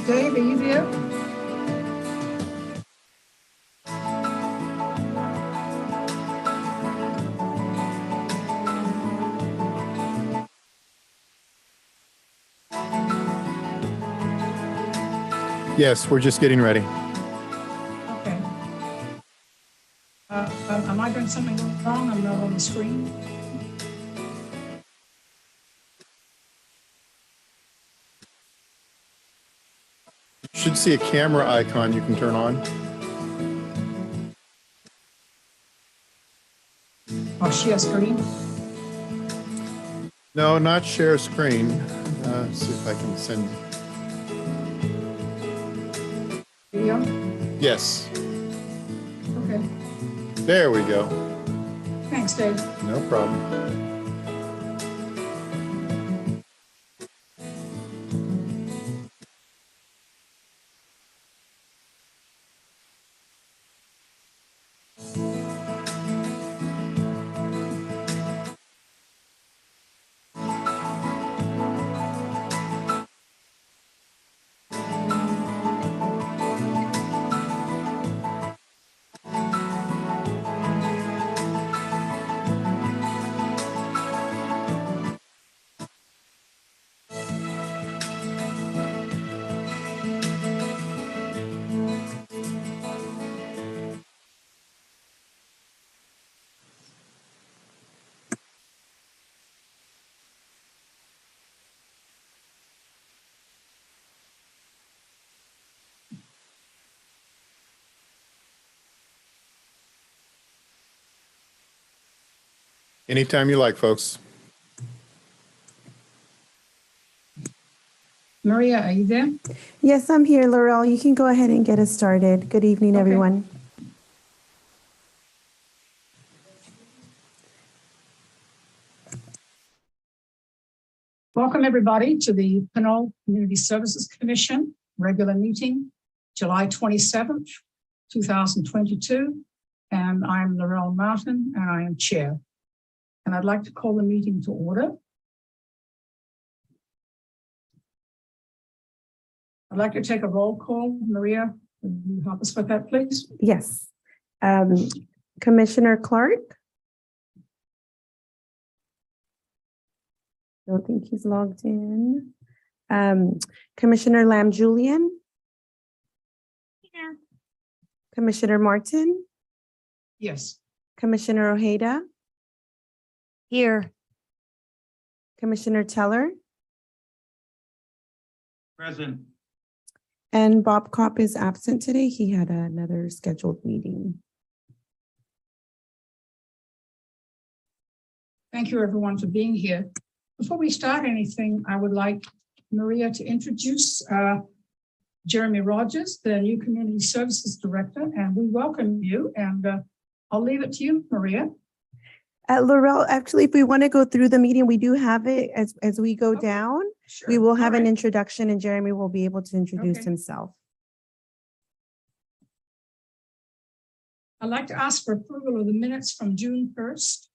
Dave, are you there? Yes, we're just getting ready. Am I doing something wrong? I'm not on the screen. You should see a camera icon you can turn on. Oh, share screen. No, not share screen. See if I can send. Video. Yes, Okay. there we go. Thanks, Dave. No problem. Anytime you like, folks. Maria, are you there? Yes, I'm here, Laurel. You can go ahead and get us started. Good evening, Okay. everyone. Welcome, everybody, to the Pinole Community Services Commission regular meeting, July 27th, 2022. And I'm Laurel Martin, and I am chair. And I'd like to call the meeting to order. I'd like to take a roll call. Maria, will you help us with that, please? Yes. Commissioner Clark? I don't think he's logged in. Commissioner Lamb Julian? Here. Commissioner Martin? Yes. Commissioner Ojeda? Here. Commissioner Teller? Present. And Bob Kopp is absent today. He had another scheduled meeting. Thank you, everyone, for being here. Before we start anything, I would like Maria to introduce Jeremy Rogers, the new Community Services Director, and we welcome you. And I'll leave it to you, Maria. Laurel, actually, if we want to go through the meeting, we do have it as we go Okay. down. Sure. We will have All an right. introduction and Jeremy will be able to introduce Okay. himself. I'd like to ask for approval of the minutes from June 1st,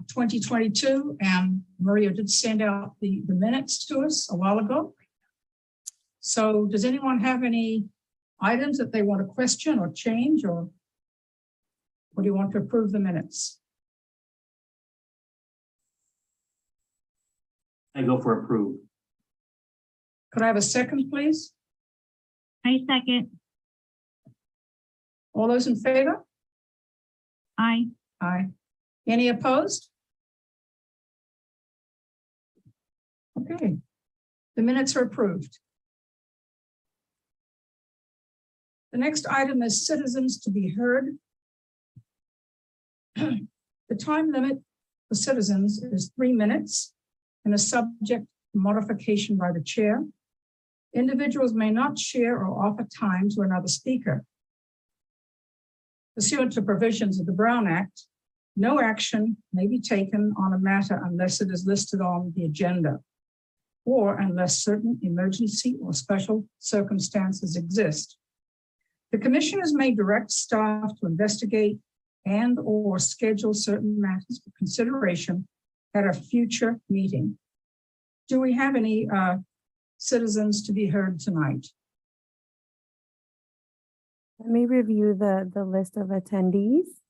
2022. And Maria did send out the minutes to us a while ago. So does anyone have any items that they want to question or change, or do you want to approve the minutes? I go for approve. Could I have a second, please? I second. All those in favor? Aye. Aye. Any opposed? Okay, the minutes are approved. The next item is citizens to be heard. The time limit for citizens is 3 minutes and is subject to modification by the chair. Individuals may not share or offer time to another speaker. Pursuant to provisions of the Brown Act, no action may be taken on a matter unless it is listed on the agenda, or unless certain emergency or special circumstances exist. The commissioners may direct staff to investigate and/or schedule certain matters for consideration at a future meeting. Do we have any citizens to be heard tonight? Let me review the list of attendees.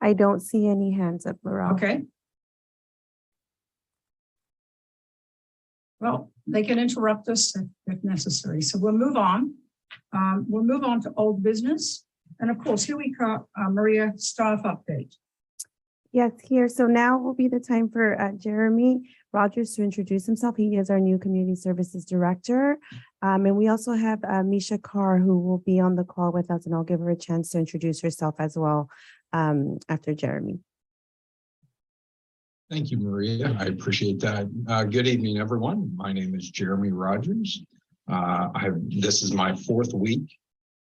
I don't see any hands up, Laurel. Okay. Well, they can interrupt us if necessary. So we'll move on. We'll move on to old business. And of course, here we got Maria, staff update. Yes, here. So now will be the time for Jeremy Rogers to introduce himself. He is our new Community Services Director. And we also have Misha Carr, who will be on the call with us, and I'll give her a chance to introduce herself as well after Jeremy. Thank you, Maria. I appreciate that. Good evening, everyone. My name is Jeremy Rogers. This is my 4th week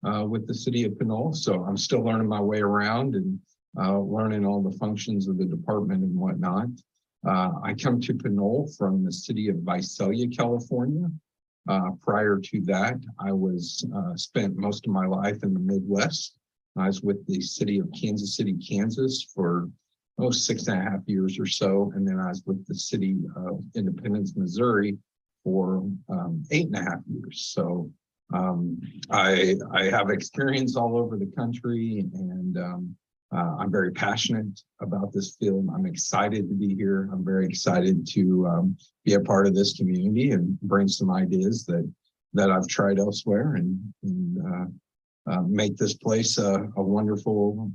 with the city of Pinole, so I'm still learning my way around and learning all the functions of the department and whatnot. I come to Pinole from the city of Visalia, California. Prior to that, I was spent most of my life in the Midwest. I was with the city of Kansas City, Kansas for 6.5 years or so. And then I was with the city of Independence, Missouri for 8.5 years. So I have experience all over the country, and I'm very passionate about this field. I'm excited to be here. I'm very excited to be a part of this community and bring some ideas that I've tried elsewhere and make this place a wonderful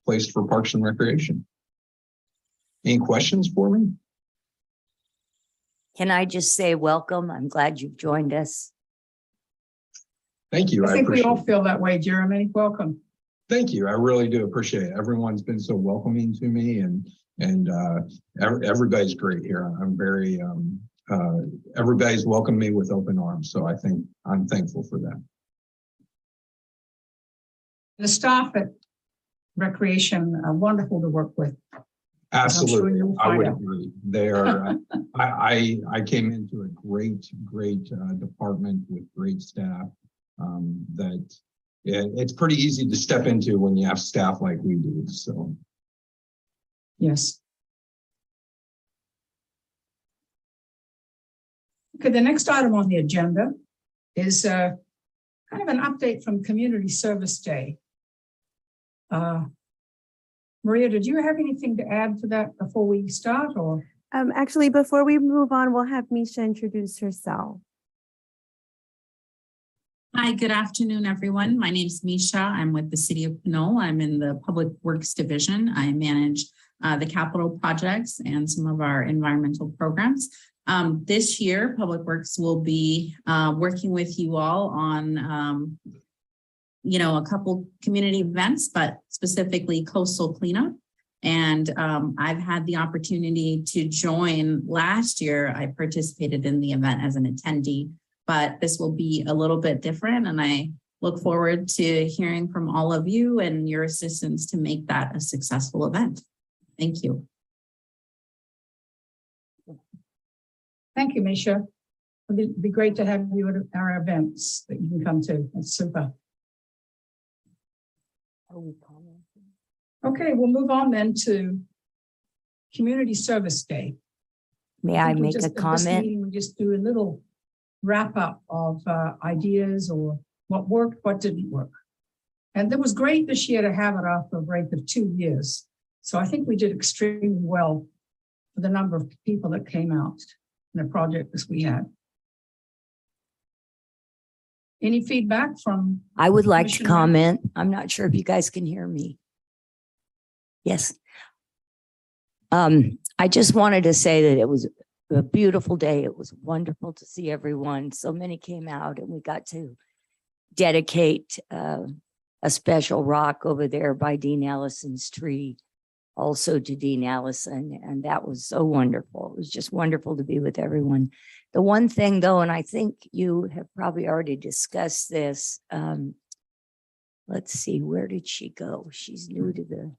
place for parks and recreation. Any questions for me? Can I just say welcome? I'm glad you've joined us. Thank you. I think we all appreciate it. feel that way, Jeremy. Welcome. Thank you. I really do appreciate it. Everyone's been so welcoming to me, and everybody's great here. I'm very everybody's welcomed me with open arms. So I think I'm thankful for that. The staff at Recreation are wonderful to work with. Absolutely, you'll I find would out. agree. They are. I came into a great department with great staff. It's pretty easy to step into when you have staff like we do. So Yes. Okay, the next item on the agenda is kind of an update from Community Service Day. Maria, did you have anything to add to that before we start, or? Actually, before we move on, we'll have Misha introduce herself. Hi, good afternoon, everyone. My name is Misha. I'm with the City of Pinole. I'm in the Public Works Division. I manage the capital projects and some of our environmental programs. This year, Public Works will be working with you all on a couple community events, but specifically coastal cleanup. And I've had the opportunity to join last year. I participated in the event as an attendee, but this will be a little bit different. And I look forward to hearing from all of you and your assistance to make that a successful event. Thank you. Thank you, Misha. It'd be great to have you at our events that you can come to. That's super. Okay, we'll move on then to Community Service Day. May I think make a at this comment? meeting, we just do a little wrap up of ideas or what worked, what didn't work. And it was great this year to have it after a break of 2 years. So I think we did extremely well for the number of people that came out in the project as we had. Any feedback from? I would like to Commissioner? comment. I'm not sure if you guys can hear me. Yes. I just wanted to say that it was a beautiful day. It was wonderful to see everyone. So many came out, and we got to dedicate a special rock over there by Dean Allison's tree, also to Dean Allison. And that was so wonderful. It was just wonderful to be with everyone. The one thing though, and I think you have probably already discussed this, let's see, where did she go? She's new to the,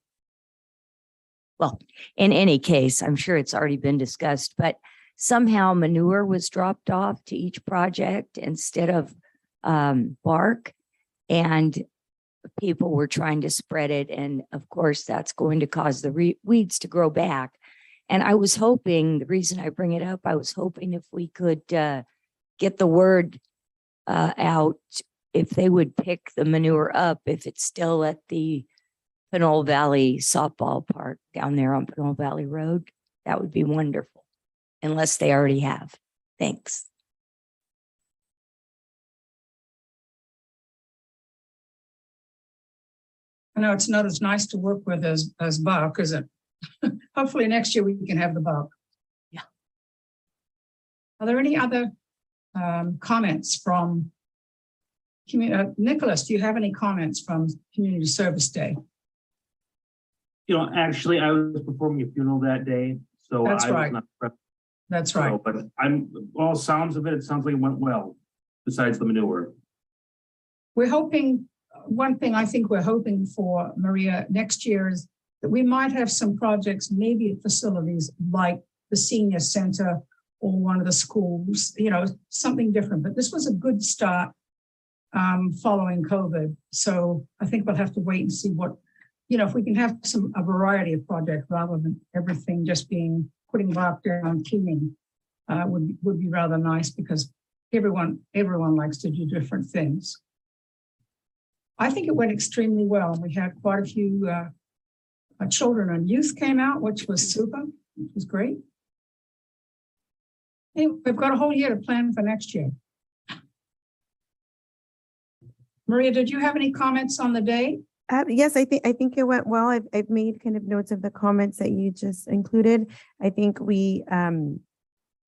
well, in any case, I'm sure it's already been discussed, but somehow manure was dropped off to each project instead of bark, and people were trying to spread it. And of course, that's going to cause the weeds to grow back. And I was hoping, the reason I bring it up, I was hoping if we could get the word out, if they would pick the manure up, if it's still at the Pinole Valley softball park down there on Pinole Valley Road, that would be wonderful, unless they already have. Thanks. I know it's not as nice to work with as Buck, is it? Hopefully next year we can have the Buck. Yeah. Are there any other comments from Nicholas, do you have any comments from Community Service Day? Actually, I was performing a funeral that day, so That's I was right. not present. That's right. So, but all sounds of it, it sounds like it went well, besides the manure. We're hoping, one thing I think we're hoping for, Maria, next year is that we might have some projects, maybe at facilities like the senior center or one of the schools, something different. But this was a good start following COVID. So I think we'll have to wait and see what, if we can have a variety of projects rather than everything just being putting rock down cleaning would be rather nice, because everyone likes to do different things. I think it went extremely well. We had quite a few children and youth came out, which was super, which was great. Anyway, we've got a whole year to plan for next year. Maria, did you have any comments on the day? Yes, I think it went well. I've made kind of notes of the comments that you just included. I think we,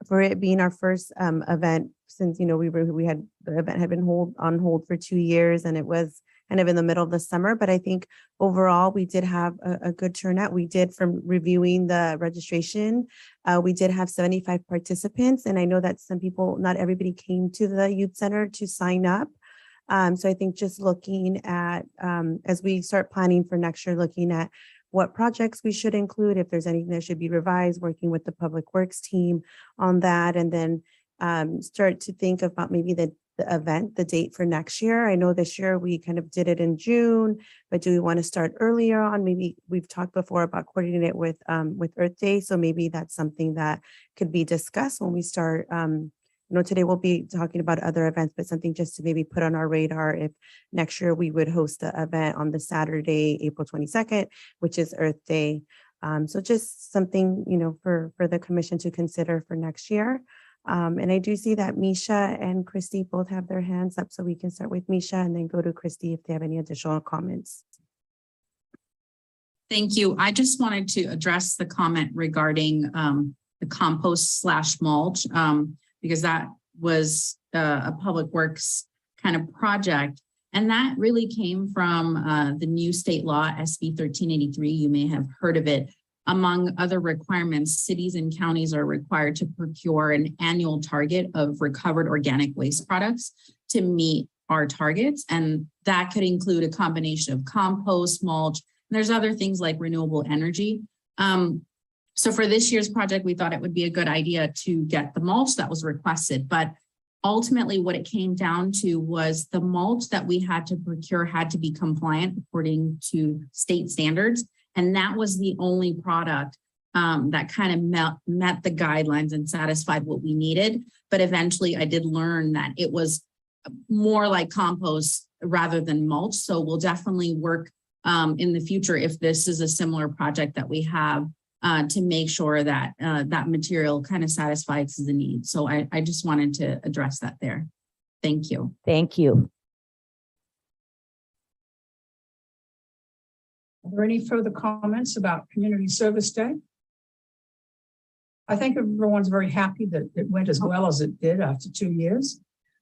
for it being our first event, since we had the event had been on hold for 2 years, and it was kind of in the middle of the summer. But I think overall we did have a good turnout. We did, from reviewing the registration, we did have 75 participants, and I know that not everybody came to the youth center to sign up. So I think just looking at, as we start planning for next year, looking at what projects we should include, if there's anything that should be revised, working with the Public Works team on that, and then start to think about maybe the date for next year. I know this year we kind of did it in June, but do we want to start earlier on? Maybe we've talked before about coordinating it with Earth Day. So maybe that's something that could be discussed when we start. Today we'll be talking about other events, but something just to maybe put on our radar if next year we would host the event on the Saturday, April 22nd, which is Earth Day. So just something, for the commission to consider for next year. And I do see that Misha and Christy both have their hands up, so we can start with Misha and then go to Christy if they have any additional comments. Thank you. I just wanted to address the comment regarding the compost/mulch, because that was a Public Works kind of project. And that really came from the new state law, SB 1383. You may have heard of it. Among other requirements, cities and counties are required to procure an annual target of recovered organic waste products to meet our targets. And that could include a combination of compost, mulch, and there's other things like renewable energy. So for this year's project, we thought it would be a good idea to get the mulch that was requested. But ultimately what it came down to was the mulch that we had to procure had to be compliant according to state standards. And that was the only product that kind of met the guidelines and satisfied what we needed. But eventually I did learn that it was more like compost rather than mulch. So we'll definitely work in the future, if this is a similar project that we have, to make sure that that material kind of satisfies the need. So I just wanted to address that there. Thank you. Thank you. Are there any further comments about Community Service Day? I think everyone's very happy that it went as well as it did after 2 years.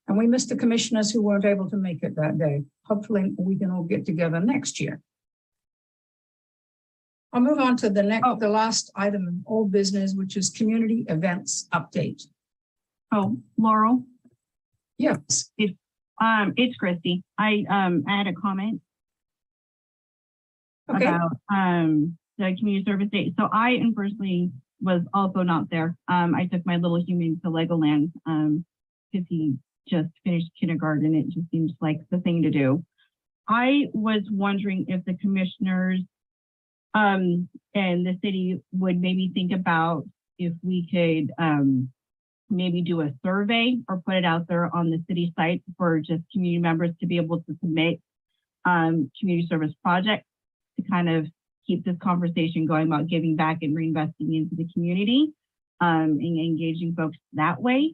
And we missed the commissioners who weren't able to make it that day. Hopefully we can all get together next year. I'll move on to the last item in old business, which is community events update. Oh, Laurel, Yes. it's Christy. I had a comment Okay. about the community service day. So I unfortunately was also not there. I took my little human to Legoland because he just finished kindergarten. It just seems like the thing to do. I was wondering if the commissioners and the city would maybe think about if we could maybe do a survey or put it out there on the city site for just community members to be able to submit community service projects to kind of keep this conversation going about giving back and reinvesting into the community and engaging folks that way.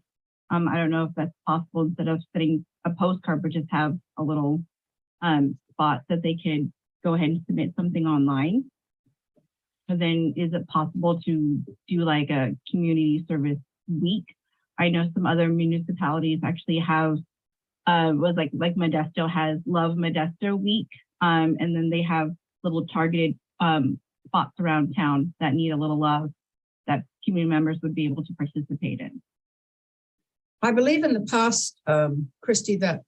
I don't know if that's possible instead of sending a postcard, but just have a little spot that they could go ahead and submit something online. And then is it possible to do like a community service week? I know some other municipalities actually have was like Modesto has Love Modesto Week. And then they have little targeted spots around town that need a little love that community members would be able to participate in. I believe in the past, Christy, that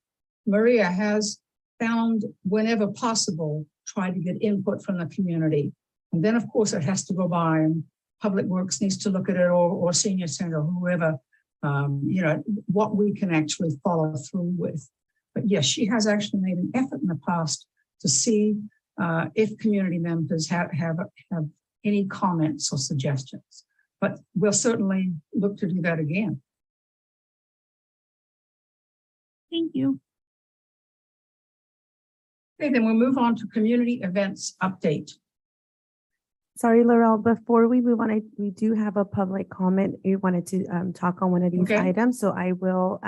Maria has found whenever possible, tried to get input from the community. And then of course it has to go by and Public Works needs to look at it or Senior Center, or whoever, you know, what we can actually follow through with. But yes, she has actually made an effort in the past to see if community members have any comments or suggestions. But we'll certainly look to do that again. Thank you. Okay, then we'll move on to community events update. Sorry, Laurel, before we move on, we do have a public comment. You wanted to talk on one of these Okay. items, so I will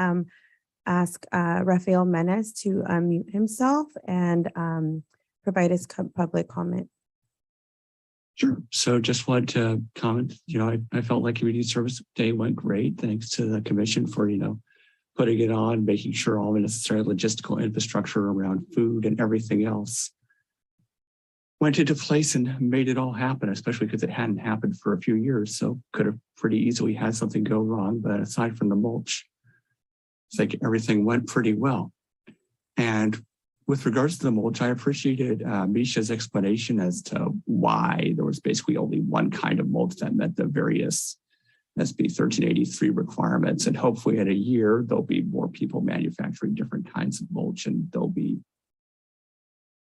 ask Rafael Menes to unmute himself and provide his public comment. Sure. So just wanted to comment, I felt like Community Service Day went great. Thanks to the commission for, putting it on, making sure all the necessary logistical infrastructure around food and everything else went into place and made it all happen, especially because it hadn't happened for a few years. So could have pretty easily had something go wrong. But aside from the mulch, it's like everything went pretty well. And with regards to the mulch, I appreciated Misha's explanation as to why there was basically only one kind of mulch that met the various SB 1383 requirements. And hopefully in a year, there'll be more people manufacturing different kinds of mulch, and there'll be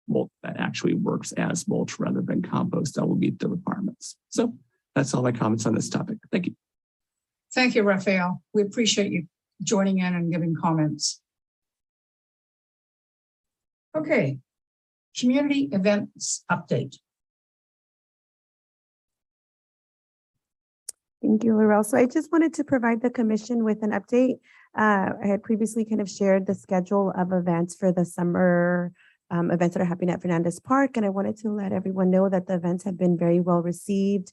mulch that actually works as mulch rather than compost that will meet the requirements. So that's all my comments on this topic. Thank you. Thank you, Raphael. We appreciate you joining in and giving comments. Okay, community events update. Thank you, Laurel. So I just wanted to provide the commission with an update. I had previously kind of shared the schedule of events for the summer events that are happening at Fernandez Park, and I wanted to let everyone know that the events have been very well received.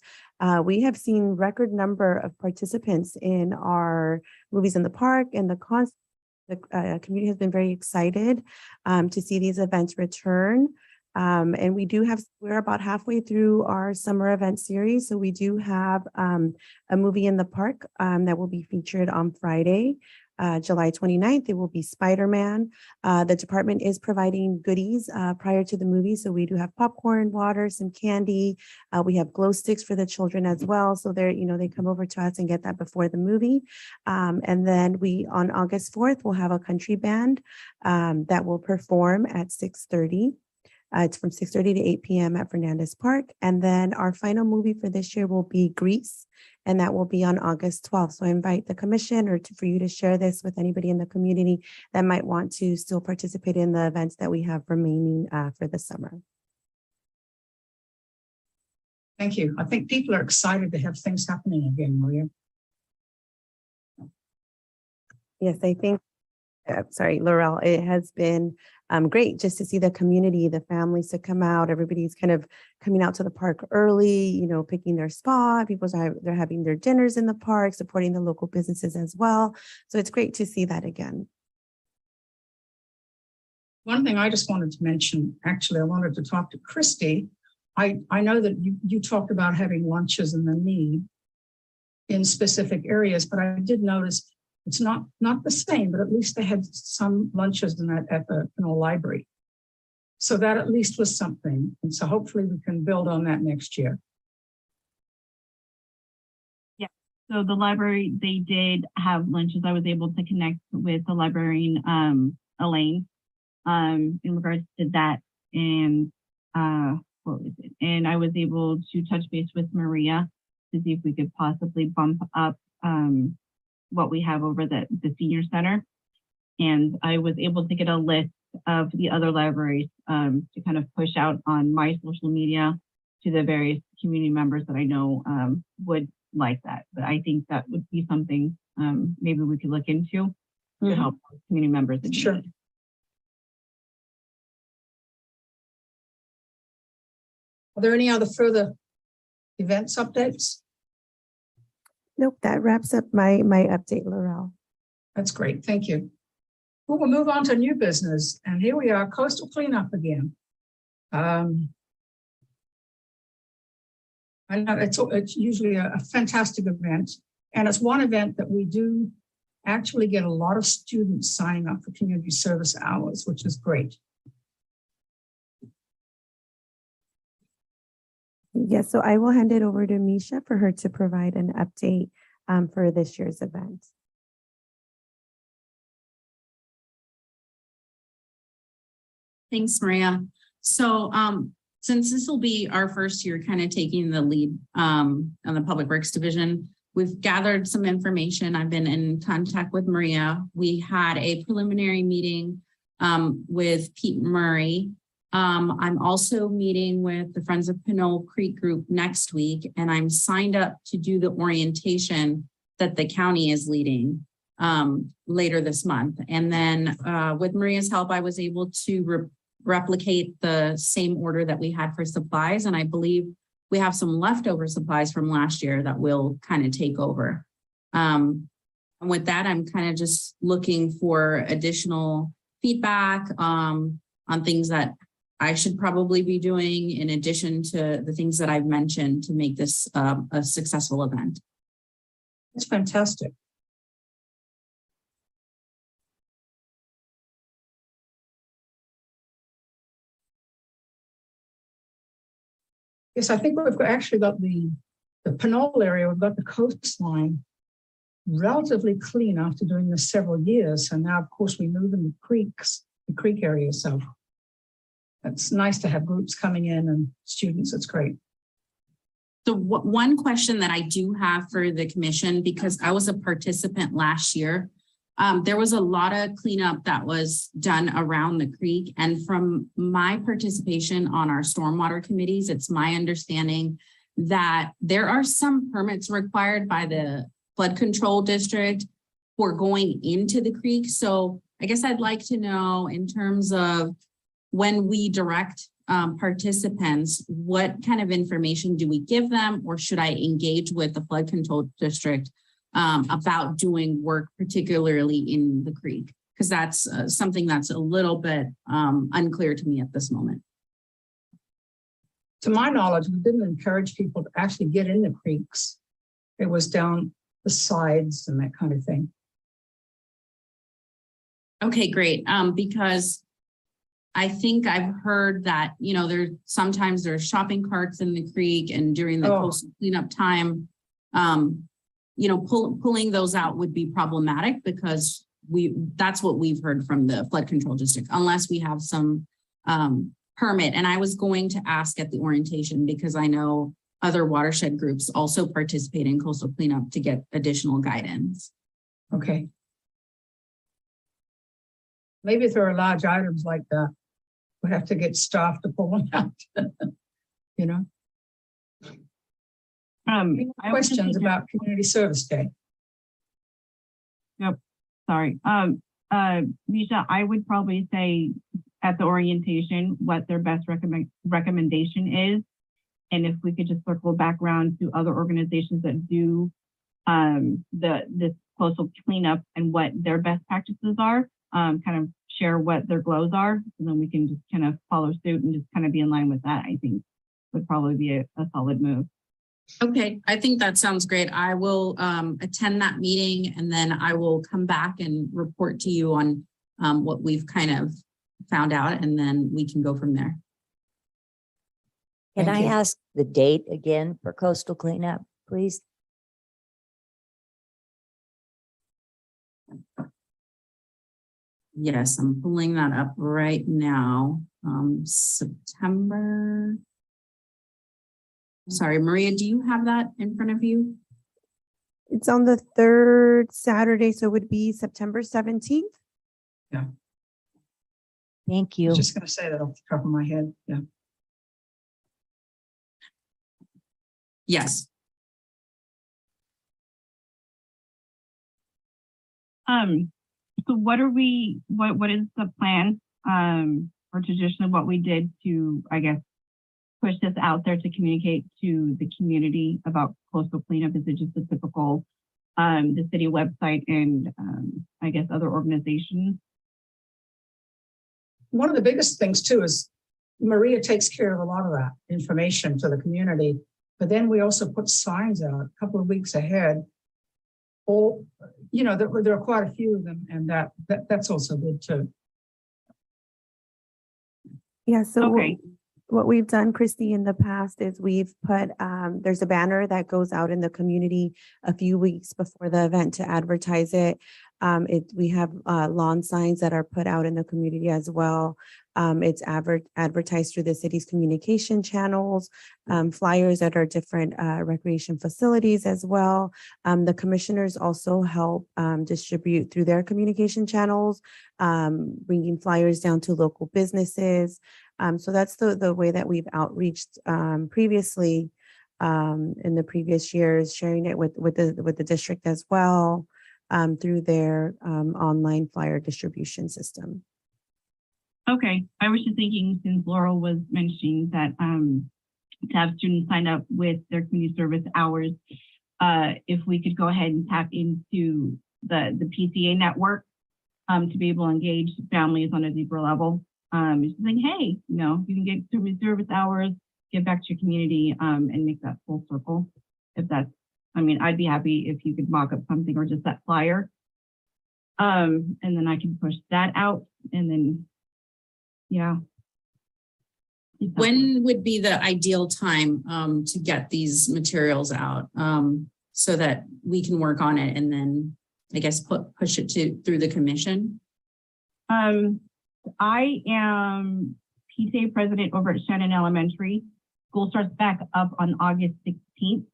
We have seen record number of participants in our Movies in the Park, and the community has been very excited to see these events return. And we're about halfway through our summer event series. So we do have a movie in the park that will be featured on Friday, July 29th. It will be Spider-Man. The department is providing goodies prior to the movie. So we do have popcorn, water, some candy. We have glow sticks for the children as well. So they come over to us and get that before the movie. And then on August 4th, we'll have a country band that will perform at 6:30. It's from 6:30 to 8 p.m. at Fernandez Park. And then our final movie for this year will be Grease, and that will be on August 12th. So I invite the commission for you to share this with anybody in the community that might want to still participate in the events that we have remaining for the summer. Thank you. I think people are excited to have things happening again, Maria. Yes, I think, sorry, Laurel, it has been great just to see the community, the families to come out. Everybody's kind of coming out to the park early, picking their spot. They're having their dinners in the park, supporting the local businesses as well. So it's great to see that again. One thing I just wanted to mention, actually, I wanted to talk to Christy. I know that you talked about having lunches and the need in specific areas, but I did notice it's not the same, but at least they had some lunches in that at the Pinole library. So that at least was something. And so hopefully we can build on that next year. Yeah, so the library, they did have lunches. I was able to connect with the librarian, Elaine, in regards to that. And what was it? And I was able to touch base with Maria to see if we could possibly bump up what we have over the senior center. And I was able to get a list of the other libraries to kind of push out on my social media to the various community members that I know would like that. But I think that would be something maybe we could look into to Mhm. help community members. in Sure. need. Are there any other further events updates? Nope, that wraps up my update, Laurel. That's great. Thank you. We'll move on to new business. And here we are, coastal cleanup again. I know it's usually a fantastic event. And it's one event that we do actually get a lot of students signing up for community service hours, which is great. Yes, so I will hand it over to Misha for her to provide an update for this year's event. Thanks, Maria. So since this will be our first year kind of taking the lead on the Public Works Division, we've gathered some information. I've been in contact with Maria. We had a preliminary meeting with Pete Murray. I'm also meeting with the Friends of Pinole Creek group next week, and I'm signed up to do the orientation that the county is leading later this month. And then with Maria's help, I was able to replicate the same order that we had for supplies. And I believe we have some leftover supplies from last year that will kind of take over. And with that, I'm kind of just looking for additional feedback on things that I should probably be doing in addition to the things that I've mentioned to make this a successful event. It's fantastic. Yes, I think we've actually got the Pinole area, we've got the coastline relatively clean after doing this several years. And now, of course, we move in the creek area. So it's nice to have groups coming in and students. It's great. So one question that I do have for the commission, because I was a participant last year, there was a lot of cleanup that was done around the creek. And from my participation on our stormwater committees, it's my understanding that there are some permits required by the flood control district for going into the creek. So I guess I'd like to know, in terms of when we direct participants, what kind of information do we give them, or should I engage with the flood control district about doing work, particularly in the creek? Because that's something that's a little bit unclear to me at this moment. To my knowledge, we didn't encourage people to actually get in the creeks. It was down the sides and that kind of thing. Okay, great. Because I think I've heard that, you know, sometimes there's shopping carts in the creek, and during the coastal cleanup time, you know, pulling those out would be problematic, because that's what we've heard from the flood control district, unless we have some permit. And I was going to ask at the orientation, because I know other watershed groups also participate in coastal cleanup, to get additional guidance. Okay. Maybe if there are large items like that, we'd have to get staff to pull them out, you know? Any questions about Community Service Day? Yep. Sorry. Misha, I would probably say at the orientation what their best recommendation is. And if we could just circle back around to other organizations that do this coastal cleanup and what their best practices are, kind of share what their glows are, and then we can just kind of follow suit and just kind of be in line with that, I think would probably be a solid move. Okay, I think that sounds great. I will attend that meeting, and then I will come back and report to you on what we've kind of found out, and then we can go from there. Can Thank I you. ask the date again for coastal cleanup, please? Yes, I'm pulling that up right now. September. Sorry, Maria, do you have that in front of you? It's on the third Saturday, so it would be September 17th. Thank I you. was just going to say that off the top of my head. Yeah. Yes. So what is the plan, or tradition of what we did to, I guess, push this out there to communicate to the community about coastal cleanup? Is it just the typical, the city website and, I guess, other organizations? One of the biggest things too is Maria takes care of a lot of that information to the community, but then we also put signs out a couple of weeks ahead. Or, you know, there are quite a few of them, and that's also good too. Yeah, so Okay. what we've done, Christy, in the past is we've put, there's a banner that goes out in the community a few weeks before the event to advertise it. We have lawn signs that are put out in the community as well. It's advertised through the city's communication channels, flyers at our different recreation facilities as well. The commissioners also help distribute through their communication channels, bringing flyers down to local businesses. So that's the way that we've outreached previously in the previous years, sharing it with the district as well through their online flyer distribution system. Okay, I was just thinking, since Laurel was mentioning that to have students sign up with their community service hours, if we could go ahead and tap into the PCA network to be able to engage families on a deeper level. Just saying, hey, you know, you can get community service hours, give back to your community, and make that full circle. If that's, I mean, I'd be happy if you could mock up something or just that flyer. And then I can push that out, and then, yeah. When would be the ideal time to get these materials out so that we can work on it and then, I guess, push it through the commission? I am PTA president over at Shannon Elementary. School starts back up on August 16th.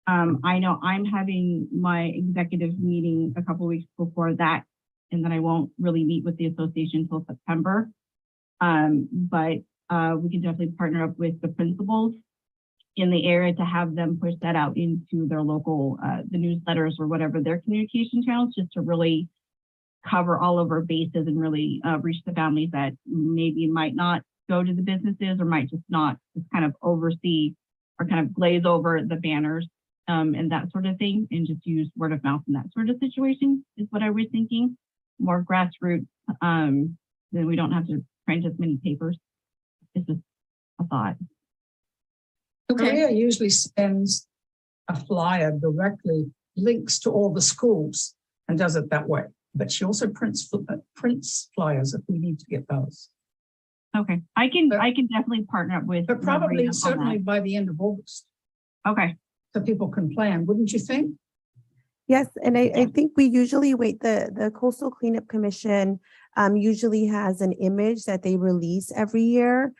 I know I'm having my executive meeting a couple of weeks before that, and then I won't really meet with the association until September. But we can definitely partner up with the principals in the area to have them push that out into their local, the newsletters or whatever, their communication channels, just to really cover all of our bases and really reach the families that maybe might not go to the businesses or might just not just kind of oversee or kind of glaze over the banners and that sort of thing, and just use word of mouth in that sort of situation is what I was thinking. More grassroots, then we don't have to print as many papers. It's just a thought. Okay. Maria usually sends a flyer directly, links to all the schools, and does it that way. But she also prints flyers if we need to get those. Okay, I can definitely partner up with. But probably Maria on certainly by the end of August, that. Okay. so people can plan, wouldn't you think? Yes, and I think we usually wait, the Coastal Cleanup Commission usually has an image that they release every year.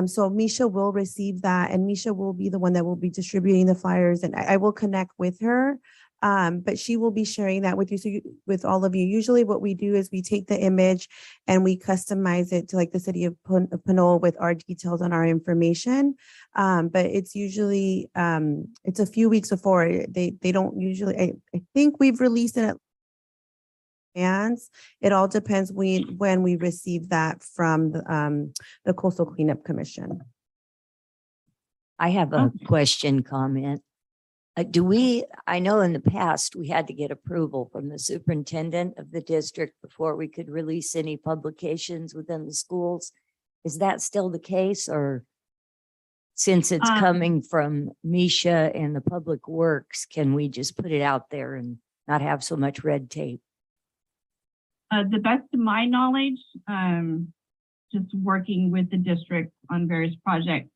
So Misha will receive that, and Misha will be the one that will be distributing the flyers, and I will connect with her. But she will be sharing that with you. So with all of you, usually what we do is we take the image and we customize it to like the city of Pinole with our details on our information. But it's usually, it's a few weeks before. They don't usually, I think we've released it at it all depends when we receive that from the Coastal Cleanup Commission. I have a question, comment. I know in the past, we had to get approval from the superintendent of the district before we could release any publications within the schools. Is that still the case, or since it's coming from Misha and the Public Works, can we just put it out there and not have so much red tape? The best of my knowledge, just working with the district on various projects,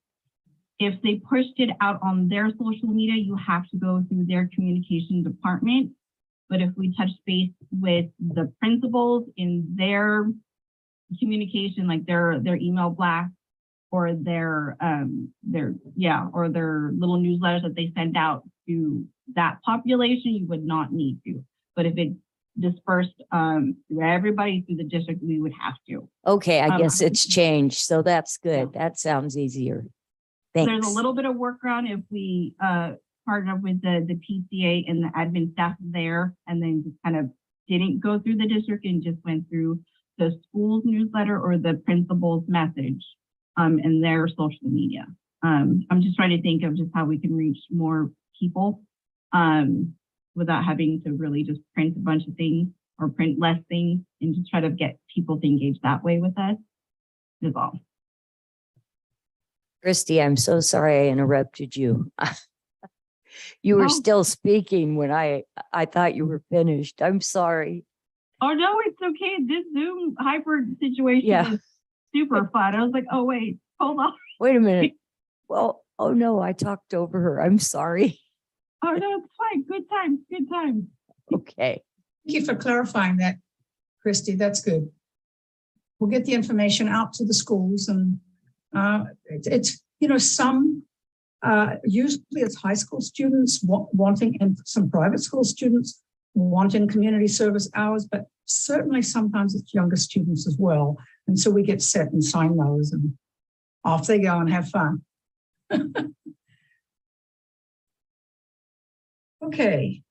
if they pushed it out on their social media, you have to go through their communication department. But if we touch base with the principals in their communication, like their email blast or their little newsletters that they send out to that population, you would not need to. But if it's dispersed through everybody through the district, we would have to. Okay, I guess it's changed, so that's good. That sounds easier. Thanks. There's a little bit of workaround if we partner up with the PCA and the admin staff there, and then just kind of didn't go through the district and just went through the school's newsletter or the principal's message in their social media. I'm just trying to think of just how we can reach more people without having to really just print a bunch of things or print less things, and just try to get people to engage that way with us is all. Christy, I'm so sorry I interrupted you. You were Oh. still speaking when I thought you were finished. I'm sorry. Oh no, it's okay. This Zoom hyper situation Yeah. is super fun. I was like, oh wait, hold on. Wait a minute. Well, oh no, I talked over her. I'm sorry. Oh no, it's fine. Good times, good times. Okay. Thank you for clarifying that, Christy. That's good. We'll get the information out to the schools, and it's some usually it's high school students wanting, and some private school students wanting community service hours, but certainly sometimes it's younger students as well. And so we get set and sign those, and off they go and have fun. Okay.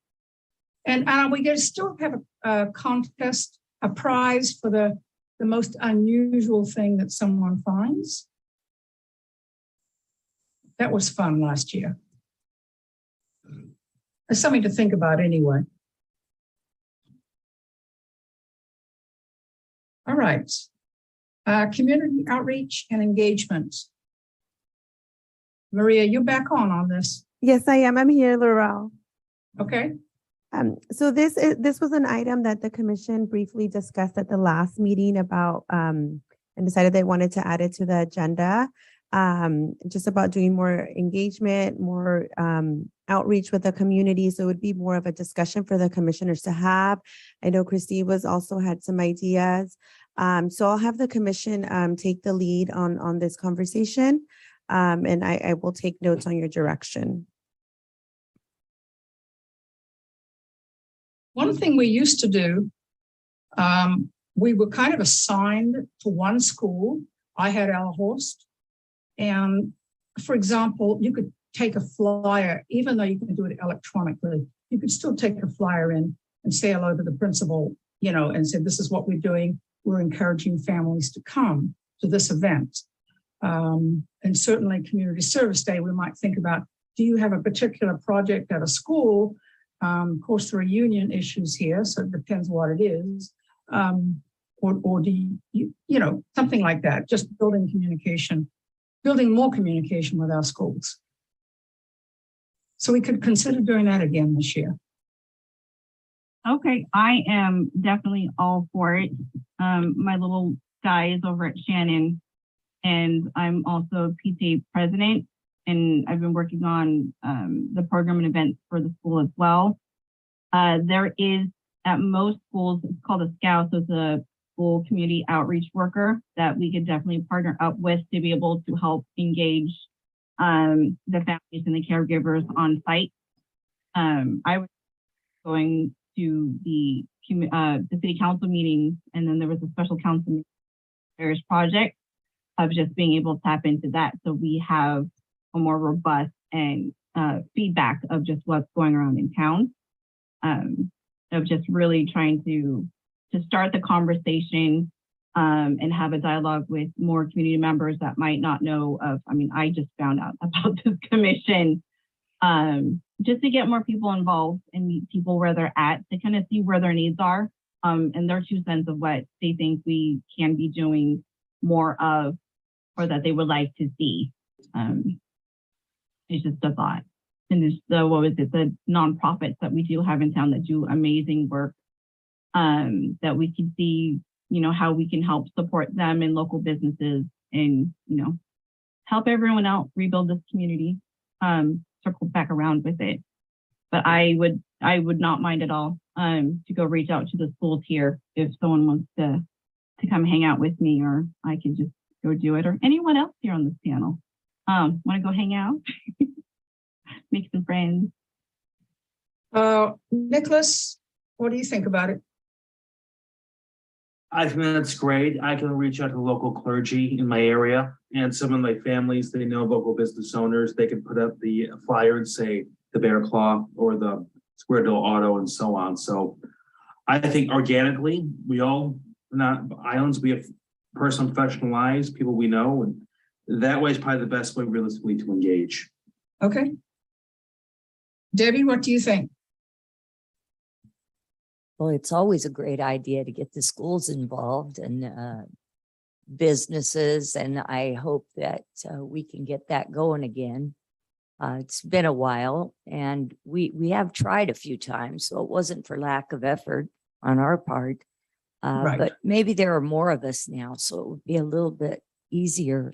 And we going to still have a contest, a prize for the most unusual thing that someone finds. That was fun last year. It's something to think about anyway. All right. Community outreach and engagement. Maria, you're back on this. Yes, I am. I'm here, Laurel. Okay. So this was an item that the commission briefly discussed at the last meeting about and decided they wanted to add it to the agenda. Just about doing more engagement, more outreach with the community. So it would be more of a discussion for the commissioners to have. I know Christy also had some ideas. So I'll have the commission take the lead on this conversation. And I will take notes on your direction. One thing we used to do, we were kind of assigned to one school. I had Elhorst. And for example, you could take a flyer, even though you can do it electronically, you could still take a flyer in and say hello to the principal, and say, this is what we're doing. We're encouraging families to come to this event. And certainly Community Service Day, we might think about, do you have a particular project at a school? Of course, there are union issues here, so it depends what it is. Or do you, something like that, just building more communication with our schools. So we could consider doing that again this year. Okay, I am definitely all for it. My little guy is over at Shannon, and I'm also PTA president, and I've been working on the program and events for the school as well. There is, at most schools, it's called a SCOW, so it's a school community outreach worker that we could definitely partner up with to be able to help engage the families and the caregivers on site. I was going to the city council meetings, and then there was a special council meeting, various projects of just being able to tap into that, so we have a more robust and feedback of just what's going around in town, of just really trying to start the conversation and have a dialogue with more community members that might not know of. I just found out about this commission, just to get more people involved and meet people where they're at, to kind of see where their needs are, and their 2 cents of what they think we can be doing more of, or that they would like to see. It's just a thought. And there's the nonprofits that we do have in town that do amazing work, that we can see, how we can help support them in local businesses and, help everyone out rebuild this community, circle back around with it. But I would not mind at all to go reach out to the schools here if someone wants to come hang out with me, or I could just go do it, or anyone else here on this panel. Want to go hang out? Make some friends. Nicholas, what do you think about it? I think that's great. I can reach out to local clergy in my area and some of my families. They know local business owners. They can put up the flyer and say the Bear Claw or the Square Deal Auto and so on. So I think organically, we all, not islands, we have personal, professional lives, people we know, and that way is probably the best way realistically to engage. Okay. Debbie, what do you think? Well, it's always a great idea to get the schools involved and businesses, and I hope that we can get that going again. It's been a while, and we have tried a few times, so it wasn't for lack of effort on our part. Right. But maybe there are more of us now, so it would be a little bit easier,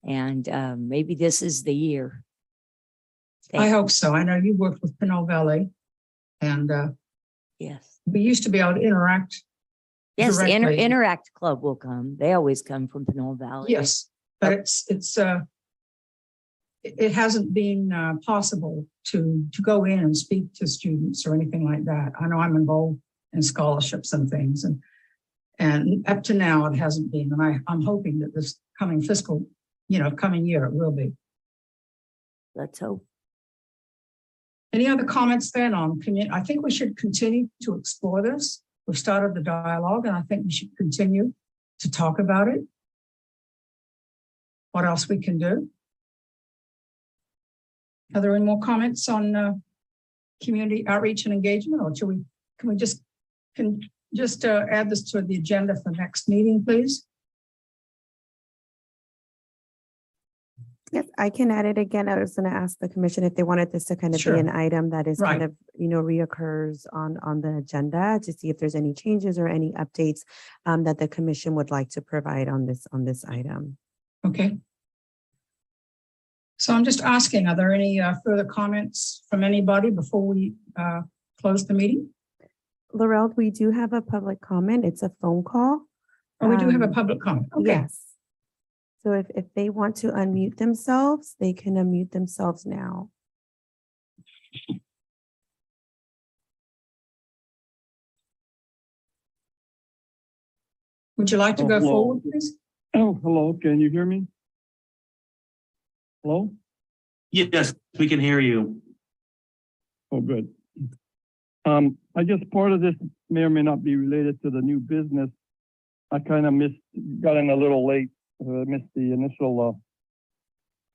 and maybe this is the year. I hope so. I know you worked with Pinole Valley, and Yes. we used to be able to interact. Yes, the directly. Interact Club will come. They always come from Pinole Valley. Yes, but it hasn't been possible to go in and speak to students or anything like that. I know I'm involved in scholarships and things, and up to now it hasn't been. And I'm hoping that this coming fiscal, coming year it will be. Let's hope. Any other comments then on community? I think we should continue to explore this. We've started the dialogue, and I think we should continue to talk about it. What else we can do? Are there any more comments on community outreach and engagement, or can we just add this to the agenda for next meeting, please? Yes, I can add it again. I was going to ask the commission if they wanted this to kind of Sure. be an item that is kind Right. of, reoccurs on the agenda, to see if there's any changes or any updates that the commission would like to provide on this item. Okay. So I'm just asking, are there any further comments from anybody before we close the meeting? Laurel, we do have a public comment. It's a phone call. Oh, we do have a public comment. Okay. Yes. So if they want to unmute themselves, they can unmute themselves now. Would you like to go Hello. forward, please? Oh, hello, can you hear me? Hello? Yes, we can hear you. Oh, good. I guess part of this may or may not be related to the new business. I kind of got in a little late, missed the initial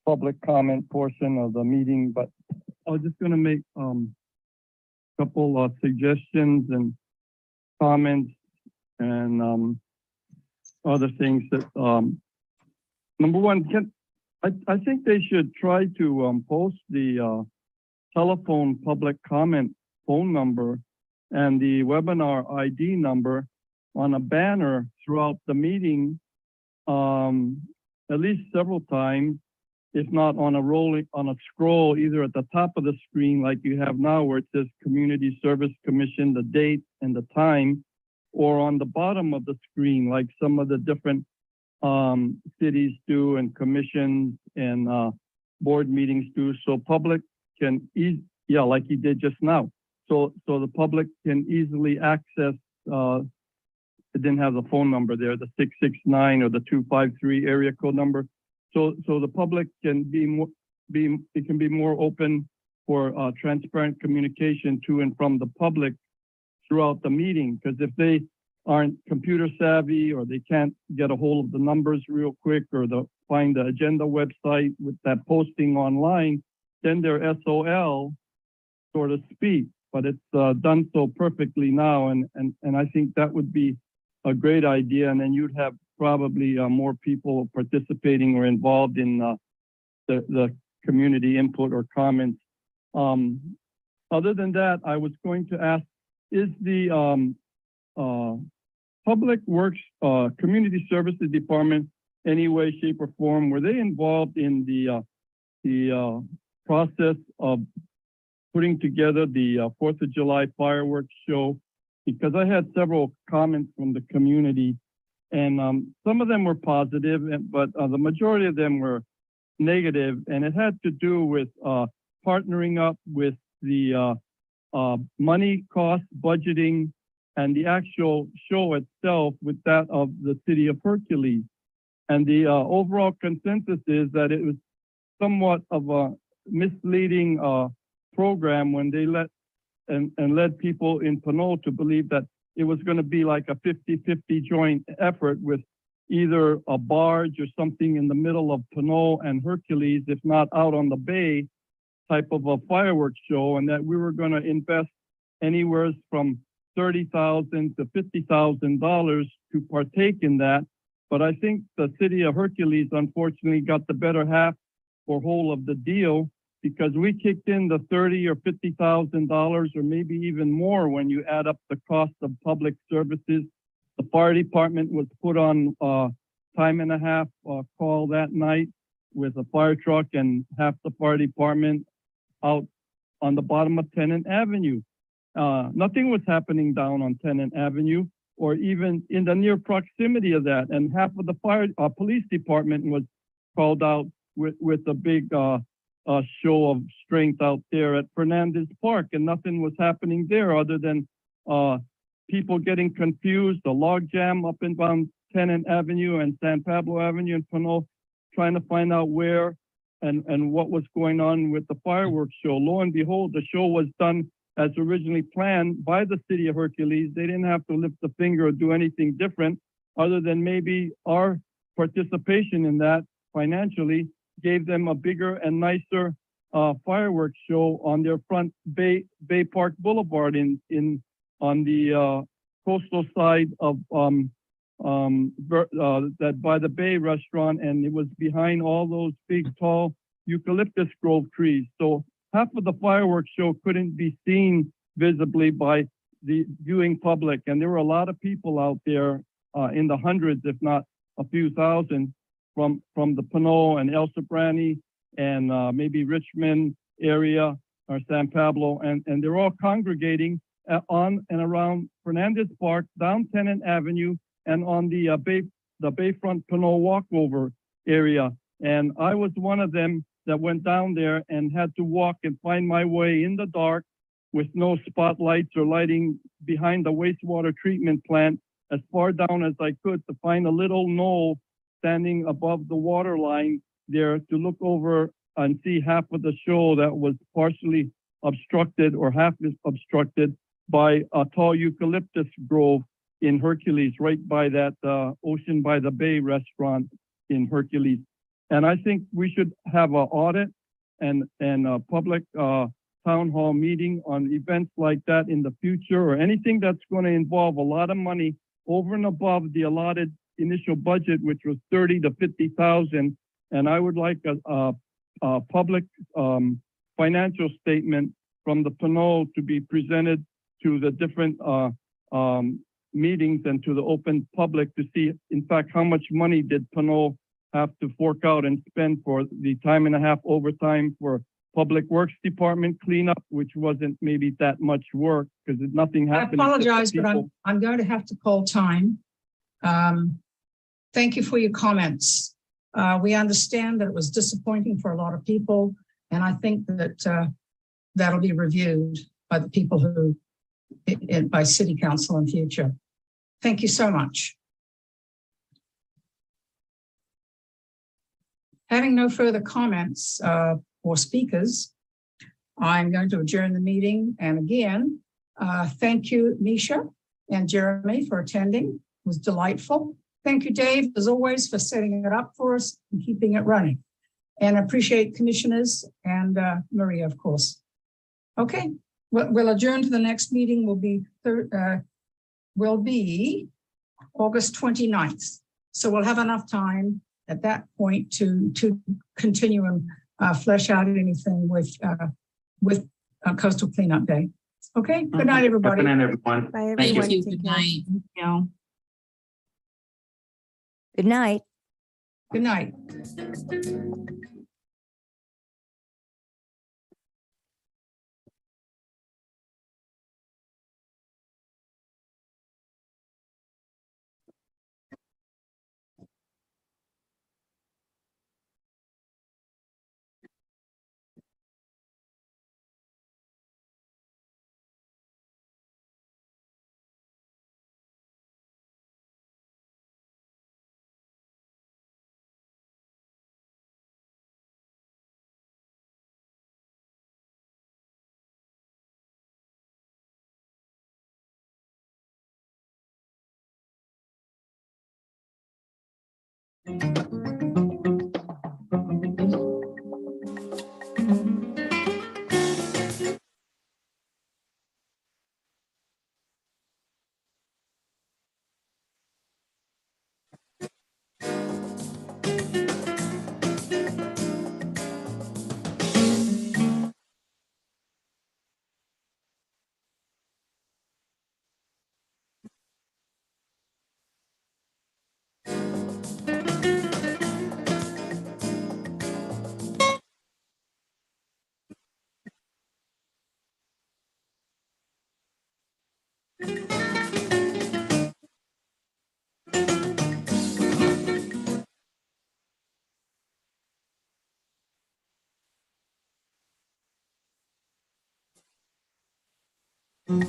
public comment portion of the meeting, but I was just gonna make a couple of suggestions and comments and other things that, number one, I think they should try to post the telephone public comment phone number and the webinar ID number on a banner throughout the meeting, at least several times, if not on a scroll, either at the top of the screen like you have now where it says Community Service Commission, the date and the time, or on the bottom of the screen like some of the different cities do and commissions and board meetings do, so public can like you did just now. So the public can easily access, it didn't have the phone number there, the 669 or the 253 area code number. So the public can it can be more open for transparent communication to and from the public throughout the meeting. Because if they aren't computer savvy or they can't get a hold of the numbers real quick or find the agenda website with that posting online, then they're SOL, so to speak. But it's done so perfectly now, and I think that would be a great idea, and then you'd have probably more people participating or involved in the community input or comments. Other than that, I was going to ask, is the Public Works Community Services Department any way, shape, or form, were they involved in the process of putting together the 4th of July fireworks show? Because I had several comments from the community, and some of them were positive, but the majority of them were negative, and it had to do with partnering up with the money cost budgeting and the actual show itself with that of the city of Hercules. And the overall consensus is that it was somewhat of a misleading program when they led people in Pinole to believe that it was going to be like a 50-50 joint effort with either a barge or something in the middle of Pinole and Hercules, if not out on the bay, type of a fireworks show, and that we were going to invest anywhere from $30,000 to $50,000 to partake in that. But I think the city of Hercules unfortunately got the better half or whole of the deal, because we kicked in the $30,000 or $50,000 or maybe even more when you add up the cost of public services. The fire department was put on time and a half call that night with a fire truck and half the fire department out on the bottom of Tennant Avenue. Nothing was happening down on Tennant Avenue or even in the near proximity of that. And half of the police department was called out with a big show of strength out there at Fernandez Park, and nothing was happening there other than people getting confused, a log jam up and down Tennant Avenue and San Pablo Avenue and Pinole, trying to find out where and what was going on with the fireworks show. Lo and behold, the show was done as originally planned by the city of Hercules. They didn't have to lift a finger or do anything different other than maybe our participation in that financially gave them a bigger and nicer fireworks show on their front Bay Park Boulevard on the coastal side of that by the Bay restaurant, and it was behind all those big tall eucalyptus grove trees. So half of the fireworks show couldn't be seen visibly by the viewing public, and there were a lot of people out there in the hundreds, if not a few thousand, from the Pinole and El Sobrani and maybe Richmond area or San Pablo, and they're all congregating on and around Fernandez Park, down Tennant Avenue, and on the Bayfront Pinole walkover area. And I was one of them that went down there and had to walk and find my way in the dark with no spotlights or lighting behind the wastewater treatment plant as far down as I could to find a little knoll standing above the water line there to look over and see half of the show that was partially obstructed or half is obstructed by a tall eucalyptus grove in Hercules, right by that Ocean by the Bay restaurant in Hercules. And I think we should have an audit and a public town hall meeting on events like that in the future, or anything that's going to involve a lot of money over and above the allotted initial budget, which was 30 to 50,000. And I would like a public financial statement from the Pinole to be presented to the different meetings and to the open public to see, in fact, how much money did Pinole have to fork out and spend for the time and a half overtime for Public Works Department cleanup, which wasn't maybe that much work because nothing happened. I apologize, but I'm going to have to call time. Thank you for your comments. We understand that it was disappointing for a lot of people, and I think that that'll be reviewed by the people who, by City Council in future. Thank you so much. Having no further comments or speakers, I'm going to adjourn the meeting. And again, thank you, Misha and Jeremy, for attending. It was delightful. Thank you, Dave, as always, for setting it up for us and keeping it running. And I appreciate commissioners and Maria, of course. Okay, we'll adjourn to the next meeting. Will be August 29th. So we'll have enough time at that point to continue and flesh out anything with Coastal Cleanup Day. Okay, good night, everybody. Good night, everyone. Bye, Thank you. everyone. Thank you. Take Good care. night. Yeah. Good night. Good night. Thank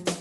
you.